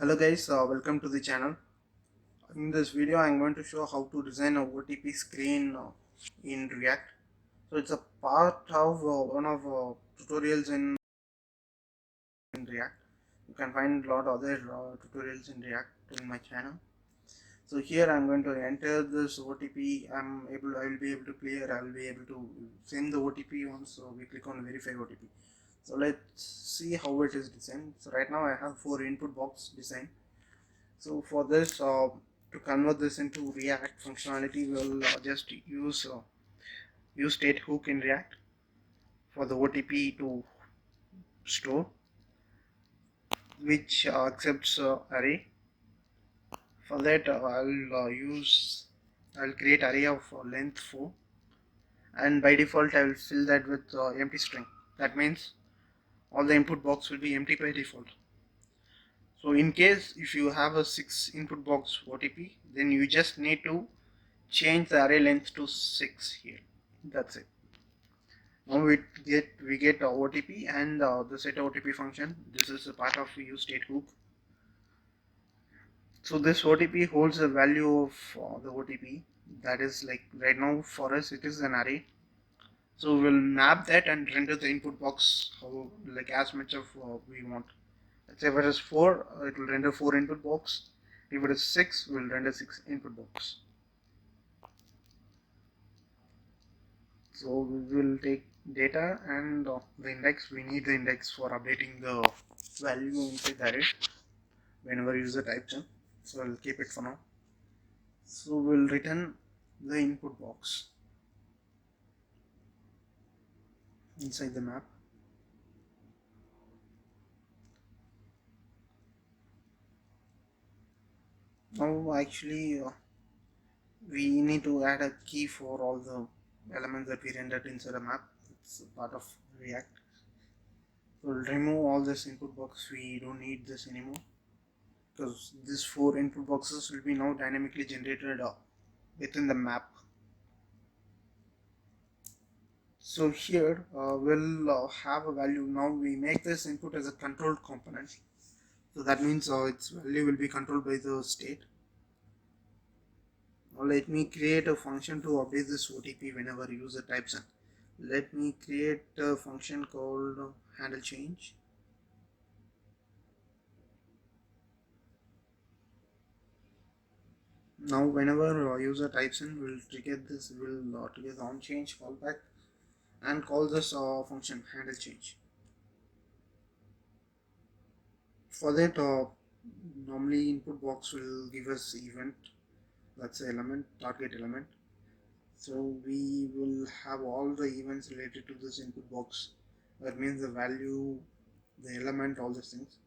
Hello guys, welcome to the channel. In this video I'm going to show how to design a OTP screen in React. So it's a part of one of tutorials in React. You can find a lot of other tutorials in React in my channel. So here I'm going to enter this OTP. I will be able to clear, I will be able to send the OTP once we click on verify OTP. So let's see how it is designed. So right now I have 4 input box design. So for this, to convert this into React functionality, we'll just use state hook in React for the OTP to store, which accepts array. For that, I'll create array of length 4, and by default I will fill that with empty string. That means all the input box will be empty by default. So in case if you have a 6 input box OTP, then you just need to change the array length to 6 here. That's it. Now we get a OTP and the set OTP function. This is a part of use state hook. So this OTP holds the value of the OTP. That is, like right now for us it is an array. So we'll map that and render the input box like as much of we want. Let's say if it is 4, it will render 4 input box. If it is 6, we'll render 6 input box. So we will take data and the index. We need the index for updating the value inside the array whenever user types in. So I'll keep it for now. So we'll return the input box inside the map. Now actually we need to add a key for all the elements that we rendered inside a map. It's a part of React. We'll remove all this input box. We don't need this anymore, because these 4 input boxes will be now dynamically generated within the map. So here we'll have a value. Now we make this input as a controlled component. So that means its value will be controlled by the state. Now let me create a function to update this OTP whenever user types in. Let me create a function called handle change. Now whenever user types in, we'll trigger this, we'll trigger the on change callback and call this function handle change. For that, normally input box will give us event, that's the element, target element. So we will have all the events related to this input box. That means the value, the element, all these things.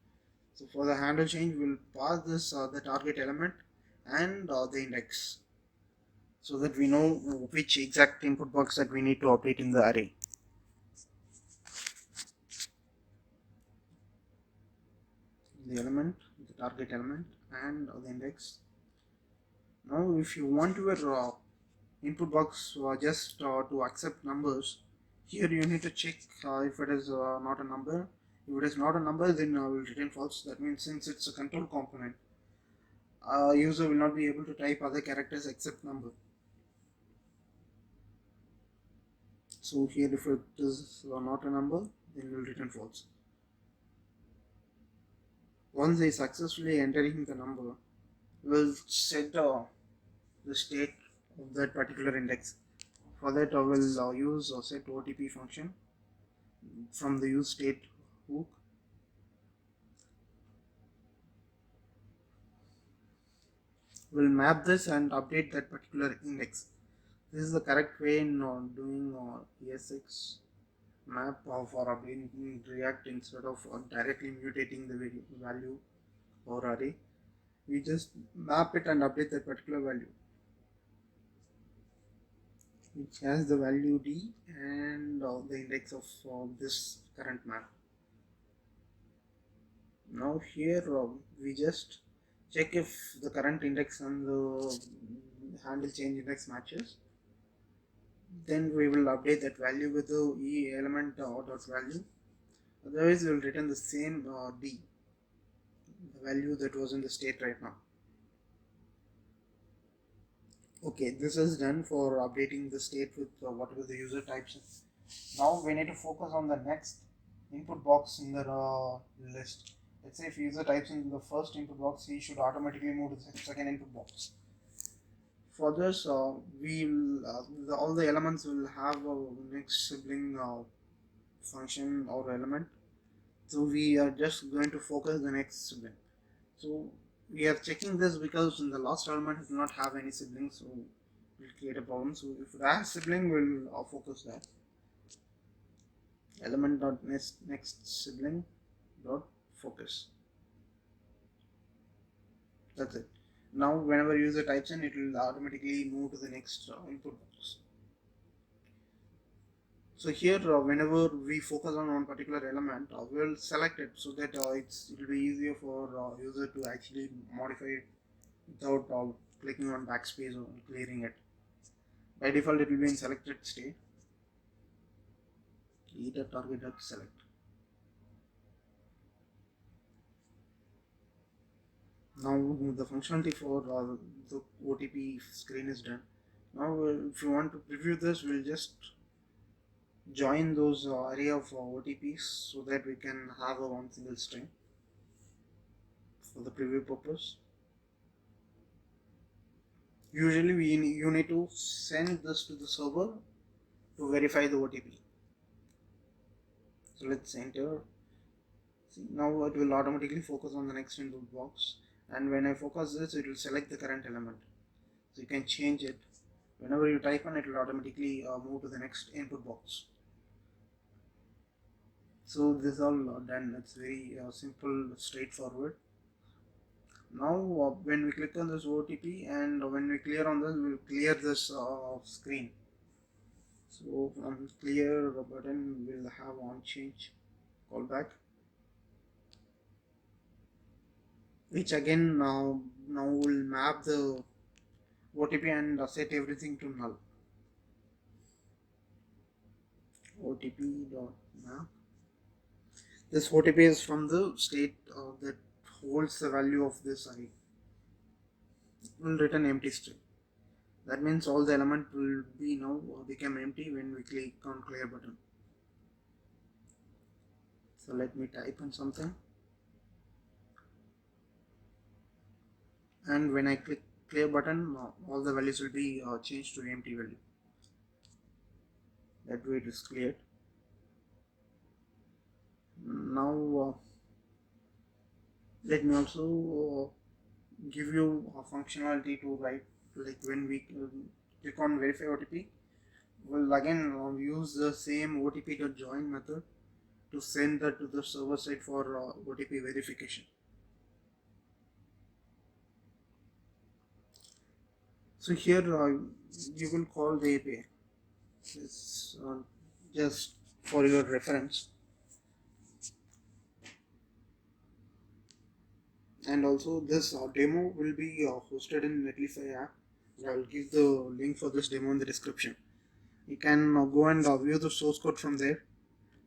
So for the handle change, we'll pass this the target element and the index, so that we know which exact input box that we need to update in the array. The element, the target element, and the index. Now if you want your input box just to accept numbers, here you need to check if it is not a number. If it is not a number, then will return false. That means since it's a control component, user will not be able to type other characters except number. So here if it is not a number, then will return false. Once they successfully entering the number, we'll set the state of that particular index. For that I will use set OTP function from the use state hook. We'll map this and update that particular index. This is the correct way in doing ESX map for updating React instead of directly mutating the value or array. We just map it and update that particular value, which has the value D and the index of this current map. Now here we just check if the current index and the handle change index matches. Then we will update that value with the E element dot value. Otherwise we will return the same D. the value that was in the state right now. Okay, this is done for updating the state with whatever the user types in. Now we need to focus on the next input box in the list. Let's say if user types in the first input box, he should automatically move to the second input box. For this, all the elements will have a next sibling function or element. So we are just going to focus the next sibling. So we are checking this because in the last element it will not have any siblings, so we'll create a problem. So if it has sibling, we'll focus that element dot next sibling dot focus. That's it. Now whenever user types in, it will automatically move to the next input box. So here whenever we focus on one particular element, we'll select it so that it will be easier for user to actually modify it without clicking on backspace or clearing it. By default it will be in selected state. Either target select. Now the functionality for the OTP screen is done. Now if you want to preview this, we'll just join those array of OTPs so that we can have a one single string for the preview purpose. Usually you need to send this to the server to verify the OTP. So let's enter. See, now it will automatically focus on the next input box, and when I focus this, it will select the current element. So you can change it. Whenever you type on, it will automatically move to the next input box. So this is all done. It's very simple, straightforward. Now when we click on this OTP and when we clear on this, we will clear this screen. So on clear button, we'll have on change callback, which again now will map the OTP and set everything to null. OTP.map. This OTP is from the state that holds the value of this array. It will return empty string. That means all the element will be now become empty when we click on clear button. So let me type in something, and when I click clear button, all the values will be changed to empty value. That way it is cleared. Now let me also give you a functionality to write, like when we click on verify OTP, we'll again use the same OTP.join method to send that to the server side for OTP verification. So here you will call the API. It's just for your reference. And also this demo will be hosted in Netlify app. I will give the link for this demo in the description. You can go and view the source code from there.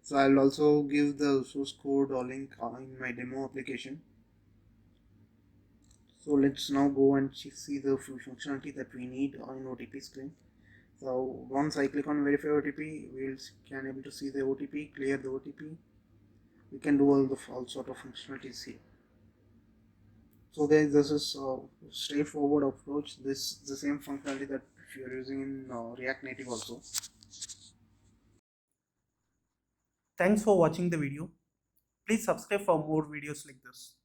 So I'll also give the source code or link in my demo application. So let's now go and see the full functionality that we need on OTP screen. So once I click on verify OTP, we can able to see the OTP, clear the OTP. We can do all sort of functionalities here. So guys, this is a straightforward approach. This is the same functionality that if you are using in React Native also. Thanks for watching the video. Please subscribe for more videos like this.